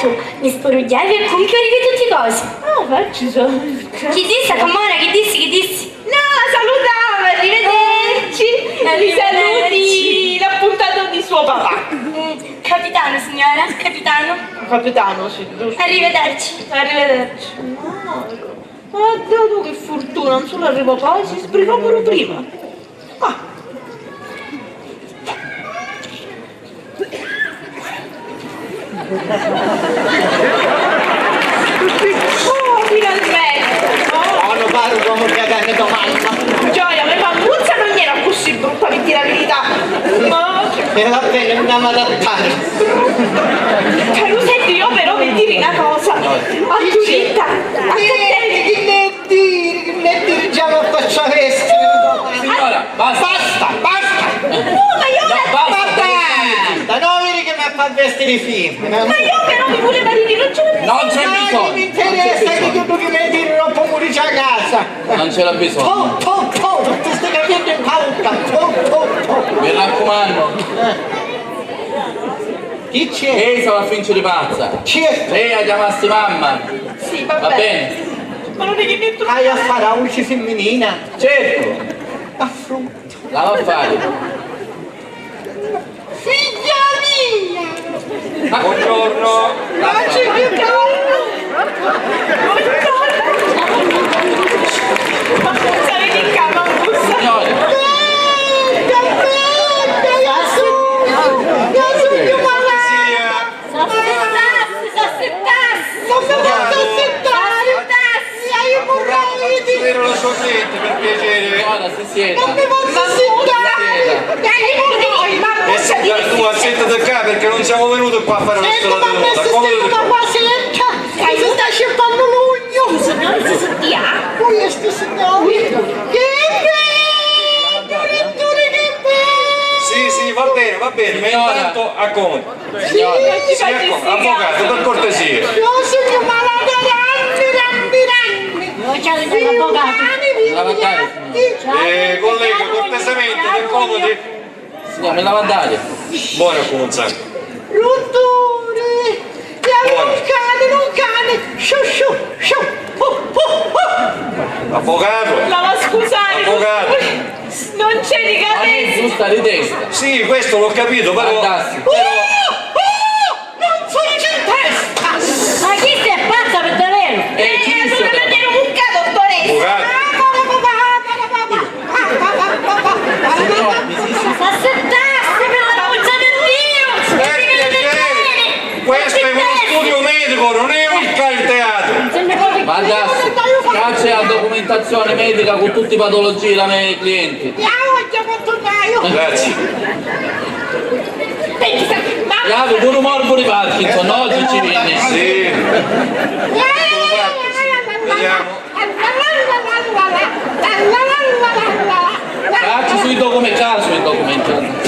tu mi sporugliavi e conchiorivi tutti i cosi. Ah, facci so. Chi disse, Camona, chi dissi? No, salutava, arrivederci. Mi saluti l'appuntato di suo papà. Capitano, signora, capitano. Capitano, sì, giusto. Arrivederci. Arrivederci. Ah, dato che fortuna, non solo arrivo poi, si sbrigò pure prima. Ah. Oh, finalmente! Buono parlo come che ne domanda. Gioia, ma Pamuzza non era così brutta, per dire la verità. No. E va bene, andiamo ad adattare. Carusetto, io però per dire una cosa. A Giulietta, a te. Che ne dirigiamo a faccia veste. Signora, basta! Basta! No, ma io Non vedi che mi ha fatto vestire i film. Ma io però mi voleva dire, non ce l'ho Non c'è bisogno! Mi interessa che tu mi dire non può morire a casa. Non ce l'ha bisogno! Ti stai capendo in pauta. Mi raccomando! Chi c'è? Lei stava a fingere pazza! Certo. Lei ha chiamato mamma! Sì, Va bene? Ma non è che mi trovo. Vai a fare la voce femminina. Certo! Affronto. La va a fare! Figlia mia! Buongiorno! Ma c'è più caldo! Ma sai che cama bussa? Signore! La sua cliente per piacere. Signora, si sieda! Tu accettati qua perché non siamo venuti qua a fare una storia di nota. Come Sì, va bene, ma intanto accomodi. Signora! Sì, avvocato, per cortesia. Collega, cortesemente, per comodi. Signora, me la va a dare! Buona cominciare. Avvocato. Ma scusate, Avvocato. non c'è di Ma lei capelli. giusta di testa! Sì, questo l'ho capito, però. Andassi! Ma chi sei pazza per davvero? Chi disse Non però? ero mucca, dottoressa. Avvocato. Signora, mi si S'assettassi per la puzza del Dio! Per piacere. Questo è uno studio medico, non è un teatro. Ma andassi! Caccia la documentazione medica con tutte le patologie dei miei clienti! Grazie. Chiave pure un morbo di Parkinson, oggi ci viene! Sì. Vediamo. Caccia sui documenti, caso i documenti!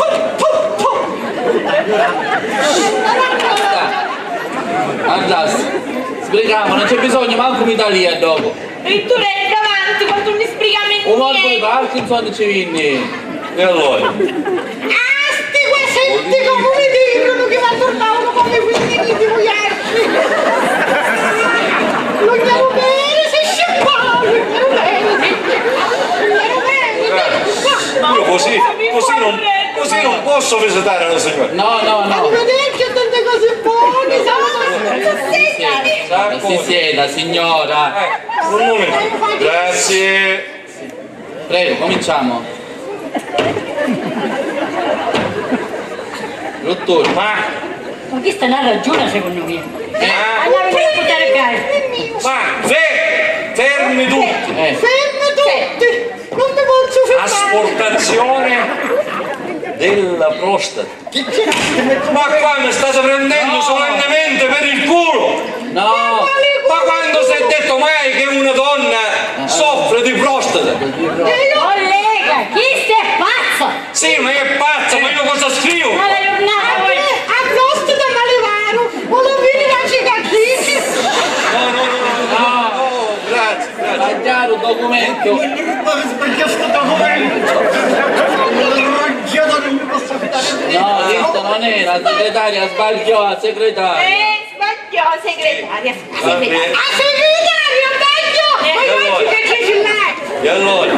Andassi! Sbrighiamo, non c'è bisogno, manco mi Italia dopo! E tu eri davanti quando mi sbrigami Un morbo di Parkinson ci viene! E allora? Io così non posso visitare la signora. No! Si sieda, signora! Un momento. Grazie. Prego, cominciamo! Dottore, Ma Questa è una ragione secondo me. Andiamo a buttare il gas. fermi tutti. Asportazione della prostata. Ma qua mi state prendendo solennemente per il culo. no! Ma quando si è detto mai che una donna soffre di prostata? Collega, chi sei pazzo? Sì, ma è pazza, ma io cosa scrivo? Alla giornata No, grazie. Mangiare un documento! No, questo non era, la segretaria sbagliò, la segretaria! Sbagliato! voglio segretaria. Va bene. Segretario, meglio! Poi che ci lei! E allora? E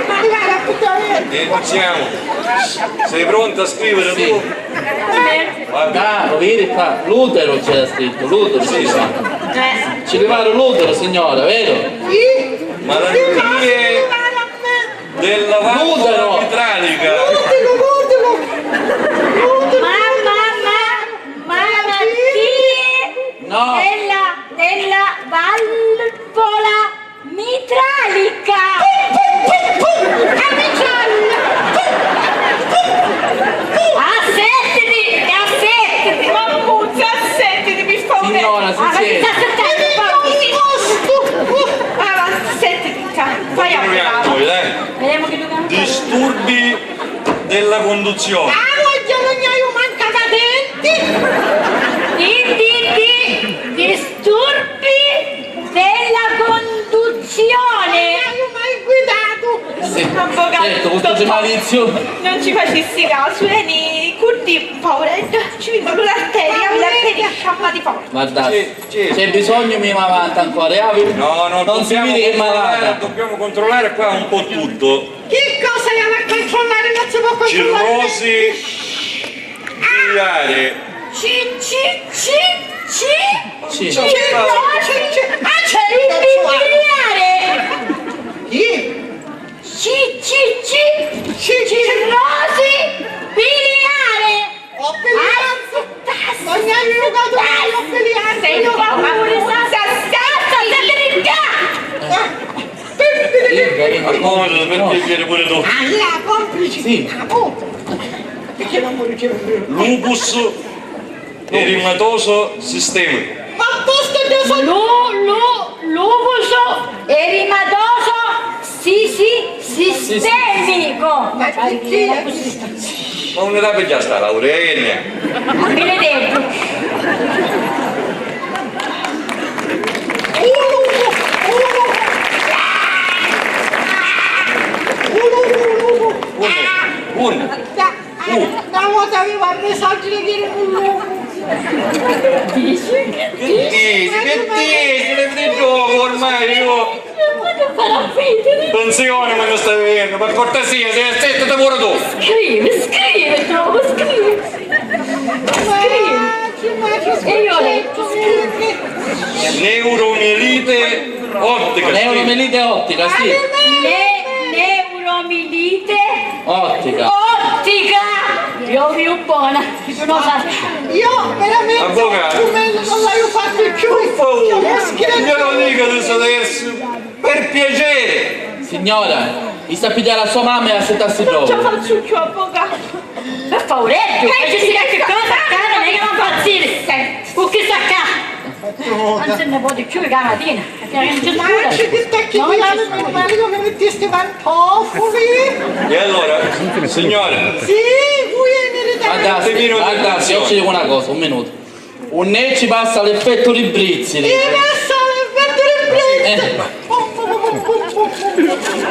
ma arrivare appuntamento! Iniziamo. Sei pronta a scrivere tu? Ah, lo vedi qua? L'utero c'era scritto, l'utero, sì, sì. Ci riparo l'utero, signora, vero? Malattie della valvola mitralica. Malattie No. della valvola mitralica. Assettiti, Ma puzza, assettiti, per favore! Signora, si siede. Sentiti, fai a Continuiamo poi, dai. Vediamo che dobbiamo fare. Disturbi della conduzione. Disturbi della conduzione. Sì. Avvocato, Certo, questo c'è malizio. non ci facessi caso, vieni curti pauretto, ci vedo l'arteria sciamma di forza. Guarda, Sì. c'è bisogno mi va avanti ancora, No, non si vede che è malata. Dobbiamo controllare qua un po' tutto. Che cosa andiamo a controllare? Non si può controllare. Cirrosi biliare. Sì. Cirrosi biliare. Sei tu paura, Accomodati per piacere pure tu. Sì. Perché non vuoi ricevere? Lupus erimatoso sistemico. Ma posto di Lupus erimatoso sistemico. Ma un'età per già sta laurea, che ne? Benedetto. Un. Una volta aveva il messaggio di dire un lupo. Che dici? Le di gioco ormai io. Pensione me ne stai vedendo, per cortesia, sei stetta pure tu. Scrive, trovo, scrive. E io ho letto. Neuromielite ottica. Neuromelite ottica, sì. Neuromielite Ottica. ottica. Più buona. Non faccio. Io veramente Avvocato. un mese non l'ho fatto più. Glielo dico adesso, per piacere. Signora, mi sta a pigliare la sua mamma e a settarsi Non ce la dopo. faccio più, avvocato. Per favoretto. Facci spiegare che cosa accade, non è che non impazzire. Con chi sta accanto? Non se ne può di più che la mattina. Perché non c'è Ma scura. ci ti stacchi di là, meno male che mi mettesti i pantofoli. E allora, signore, Sì, vuoi venire da me? Guarda, io ci dico una cosa, un minuto. Un ne ci passa l'effetto Librizzi. Io adesso le metto le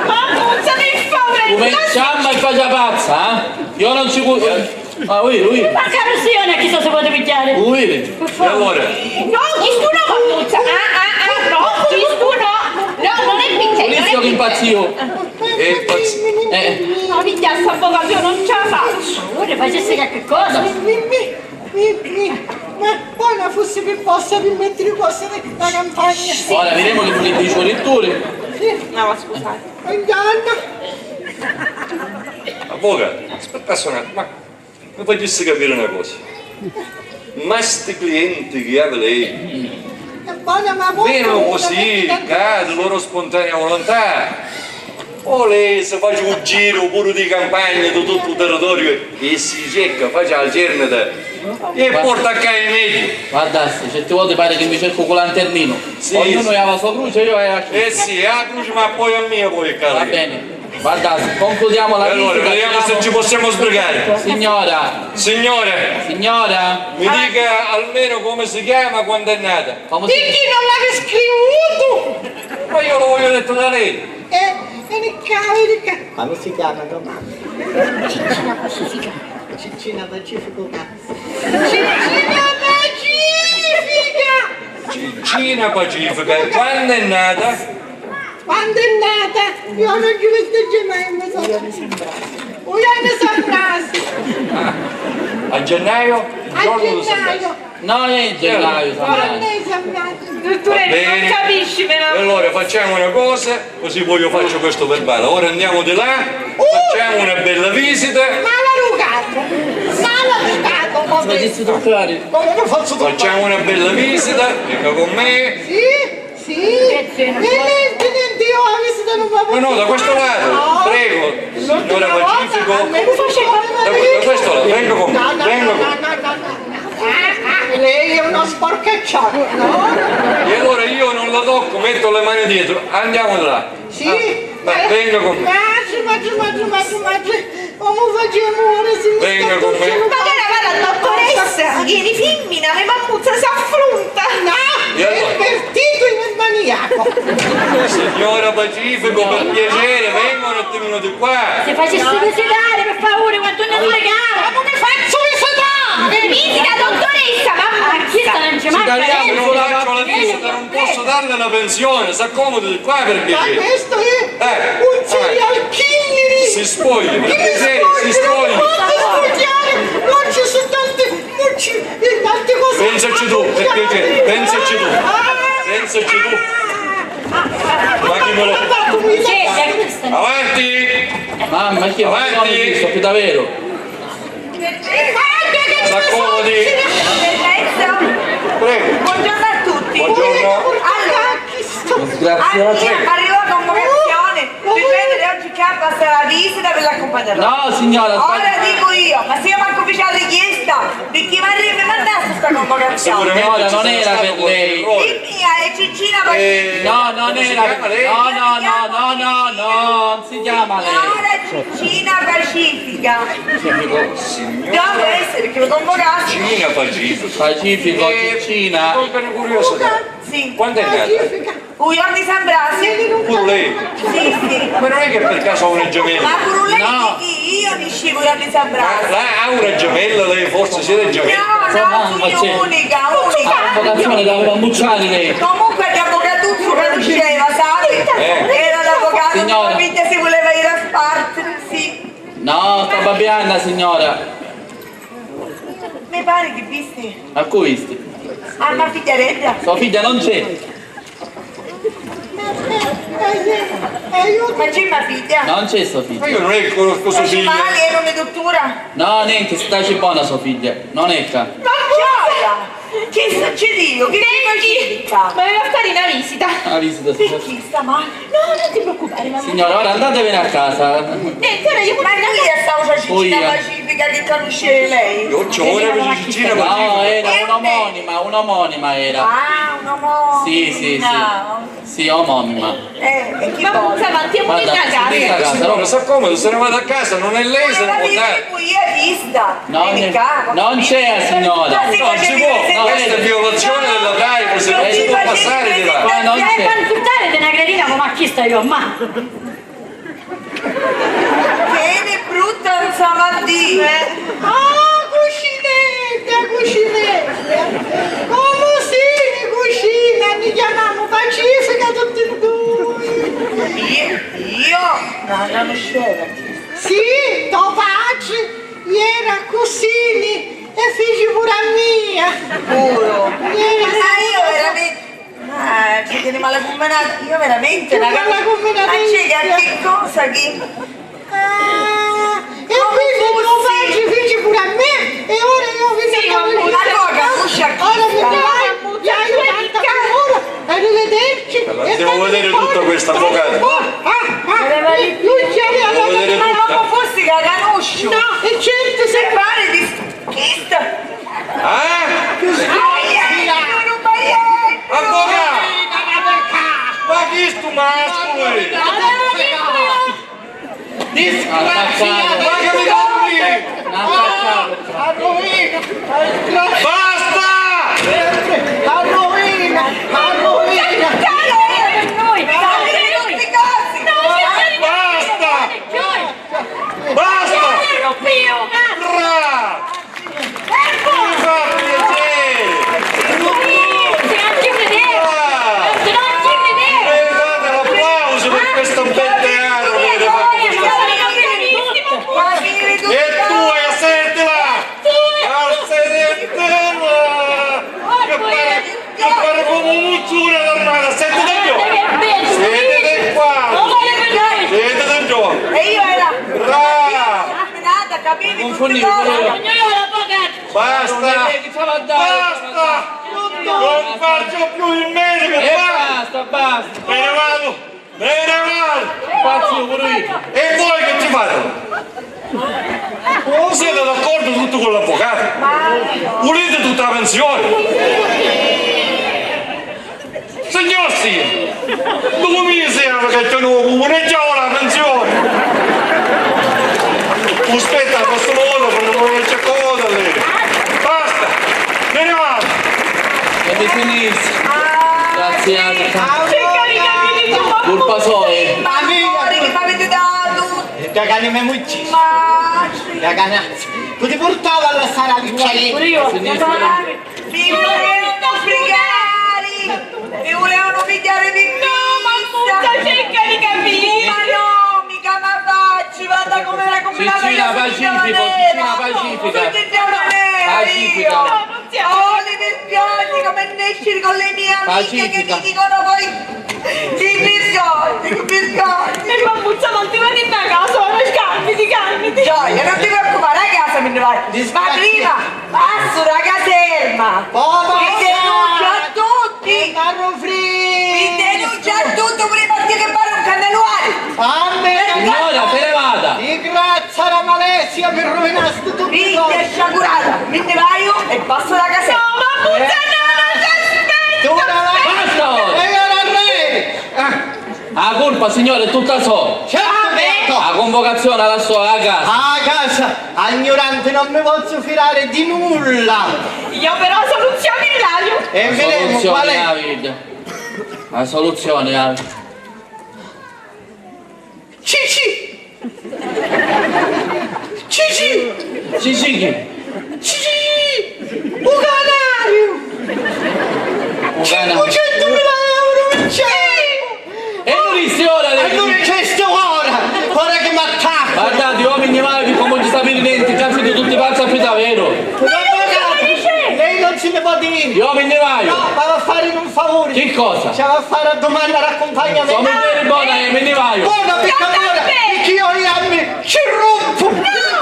Ma puzza di Come favore. ciamma e faccia pazza, eh? Io non ci Ah, ui. Ma carrozzone a chi si può picchiare? Ui. e allora, No, chi tu no, puzza. No, chi tu no. No, non è picchiare. Polizio che impazzio. No, mi chiassa avvocato, io non ce la faccio. Ora facessi che cosa? Ma poi non fosse per possa permettere cose da campagna. Ora vedremo che non li dice letture. No, ma scusate. Andiamo. avvocato, aspetta un attimo, ma mi facessi capire una cosa. Ma sti clienti che ha lei Ma vengono così, cade loro spontanea volontà. O lei si fa un giro pure di campagna di tutto il territorio e si cerca, fa la cernita e porta a casa i medici. Guarda, certe volte pare che mi cerco con lanternino. Sì, Ognuno sì. ha la sua croce, io ho la croce. Eh sì, a croce ma poi a mia poi Va cade. bene. Guarda, concludiamo la Allora, visita. vediamo se ci possiamo sbrigare. Signora, Signore, mi dica almeno come si chiama quando è nata. come Di si... chi non l'aveva scritto? Ma io lo voglio detto da lei. Come si chiama tua mamma? Ciccina, così si chiama. Ciccina Pacifico Cazzo. Ciccina Pacifico! Cina Pacifica, quando è nata? Quando è nata? Io non ci vedo mai, mi un anno saprasi. A gennaio? Il A giorno di San gennaio. Blas. No, è gennaio, Quando è saprasi? Dottore, non Bene. capisci, me E la... allora facciamo una cosa, così poi io faccio questo verbale. Ora andiamo di là, facciamo una bella visita, Malarugato, Facessi toccare. Come lo faccio toccare? facciamo una bella visita, venga con me. Sì, niente, io la visita non va Ma no, da questo lato, prego, signora Pacifico. Da questo lato, venga con me, venga con me. Lei è una sporcacciata, no? E allora io non la tocco, metto le mani dietro, andiamo là. Sì. Venga con me. Come facciamo ora se mi Venga sta con me. torcendo? Guarda, dottoressa, vieni femmina, le mammuzza si affronta. No, E è allora? invertito in maniaco. Signora Pacifico, per piacere, venga un attimino di qua. Se facessi visitare, per favore, quanto ne regalo! Ma come faccio visitare? Visita, dottoressa, A chi sta non ci manca tagliamo Se niente! non faccio la visita non posso darle la pensione, si accomodi di qua per Ma piacere. questo è un serial killer! Si spogli, per Che mi piacere, si spogli. Non ci sono tante cose. Pensaci tu, per piacere, pensaci tu. Pensaci tu. Ma chi me lo... C'è, questa no. Avanti! Mamma, chi è Avanti. visto più davvero? S'accomodi. Bellezza. Prego. Buongiorno a tutti. Buongiorno. Allora, Sgraziato. arriva la convocazione per prendere oggi capo a la visita per l'accompagnatore. No, signora, Ora dico io, ma se io manco ufficiale richiesta, per chi mi avrebbe mandato questa convocazione? Signora, ci non sarà era stato per qualche lei. errore. Il mia è Cicina Pacifica. No, non Come si era. chiama lei? No, non si chiama lei. Signora Cicina Pacifica. Signora Devo essere perché lo convocassi. Cina Pacifico. Pacifico, Cina. Non per curiosità. Sì. Quando è nata? Uion di San Brasi. Pure lei. Sì, sì. Ma non è che per caso ha una gemella? Ma pure lei No. di chi? Io di scivo Uion di San Brasi. Ha una gemella, lei forse siete gemella? No, ma sono c'è. unica. La vocazione da bambucciare lei. Comunque che avvocatuzzo conosceva, sai? Era l'avvocato Signora. della figlia si voleva ir a spartere, sì. No, sta babbiana, signora. Mi pare che visti. A cui visti? Ha una figliarella. Sua figlia non c'è. Aiuto! Ma c'è una figlia? Non c'è sua Ma figlia. io non è che conosco sua Ma ci figlia. male, era un'edottura. No, niente, staci buona sua figlia. Non è qua. Ma gioia! Che succede io? Che ti facilita? Ma deve fare una visita! La visita, Per signora. chi sta male? No, non ti preoccupare, mamma! Signora, ora andatevene a casa. Ora io ma chi è stata Cicina Pacifica che conosce lei? Io c'ho una Cina No, Pacifico. era un'omonima era. Ah, un uomo. Sì. No. Sì, omonima. E chi Ma vuole? avanti, Guarda, in casa! sì, casa, Signora, sa comodo, se ne vado a casa, non è lei, se ne Ma può la andare. io è vista. Non c'è, signora. Non si può, questa è violazione della privacy, non si può passare di là. Qua non c'è. Panzuttare di una gradina come a chi sta io, ma... Che brutta non sa mal dire. Ah, cucinetta! Come si cucina? Mi chiamiamo Pacifica tutti e due! Io? No, non scemo. Sì, tuo padre era così e figli pure a mia! Puro. Era Io veramente. Ah, ci tieni male combinato. Io veramente Che male combinato. Ma che cosa che. Ah, e quindi tuo padre figli pure a me e ora io vi dico ma no, capisci ora mi dai tanta ora arrivederci Allora, devo vedere tutta questa avvocata. lui c'era Devo vedere Ma tutta. non fossi che la conosco. no e certo Se se pare di. Chi sta? Ah? Non vai. Avvocato! Ma chi sto mascolo? Ma che mi compri? a rovina Basta! a rovina Per noi! Basta! Basta! Non più, cazzo! Bra! Mi fa piacere! Sì, anche vedere! Ah! capivi? Non Tutte fornivi cose. pure io. Signore avvocato! Basta! Che ce l'ha dato? Basta! Non faccio più il medico, E basta! basta! Me ne vado! Me ne vado! Faccio pure io! E voi che ci fate? Non siete d'accordo tutto con l'avvocato? Volete tutta la pensione? Signor sì! Dove mi serve che te lo comune già la pensione? Aspetta, posso modo quando non c'è cosa lì! Basta! Me ne vado! E mi finisce! Grazie a te! Cerca Colpa soe! Ma amore, che mi avete dato? Da cane me mucci. Ma... Da canazza. Tu ti portava alla sala di Pure io! Sinistra! Mi volevano fregare! Mi volevano pigliare di vista! cerca di capire. Ma no, mica la faccio! Guarda come era combinata Cicina Pacifico, Cicina Pacifica! Pacifica! Oh, mi dispiace come ne esci con le mie amiche che mi dicono poi i biscotti! E bambuzza non ti vedi a casa, ora calmiti. Gioia, non ti preoccupare, a casa me ne vai! Ma prima, passo la caserma! Mi denuncio a tutti! Carro Mi free! denuncio a tutti prima di che fare un cannelluale! A me! Signora, se ne vada! Di grazia la Malesia per rovinare tutto il Figlia sciagurata! Me ne vai io e passo la caserma! No, bambuzza Tu la Basta ora! E ora re! La colpa, signore, è tutta sua! Certo! La convocazione alla sua a casa! A casa, ignorante, non mi posso fidare di nulla! Io però soluzione Ilario. E La vedremo qual soluzione, è. David! La soluzione, David! Cici! Cici! Cici! Cici! Un canario! Un 500.000 canario. euro in cielo! E non signora! Allora c'è sto ora che mi attacca! Guardate, uomini mali come ci sta venendo, già siete tutti pazzi a più davvero! Lei non ce ne può dire! Gli uomini vai! No, ma va a fare un favore! Che cosa? Ci va a fare a domanda l'accompagnamento! Sono bene buona e me ne vai! Buona perché allora perché io a me ci rompo!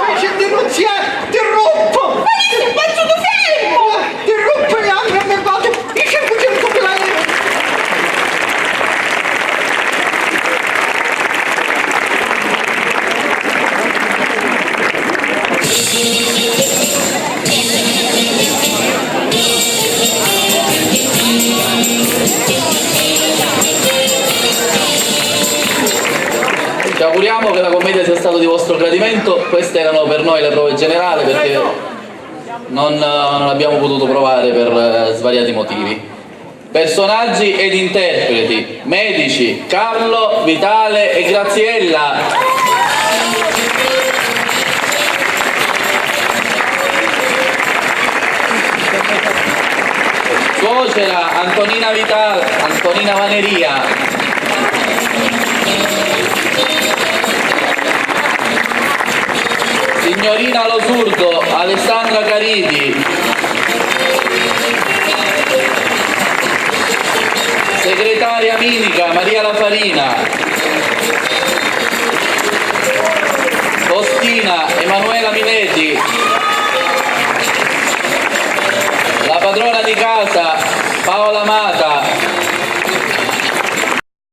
Invece di denunziare, ti rompo! Ma io ti faccio tu fermo. Ti rompo e anche a me vado i 500.000 euro! Ci auguriamo che la commedia sia stata di vostro gradimento. Queste erano per noi le prove generali perché non abbiamo potuto provare per svariati motivi. Personaggi ed interpreti: medici Carlo, Vitale e Graziella. Suocera Antonina Vitale, Antonina Vaneria. Signorina Losurdo, Alessandra Caridi. Segretaria Minica, Maria La Farina. Postina, Emanuela Minetti. La padrona di casa, Paola Mata.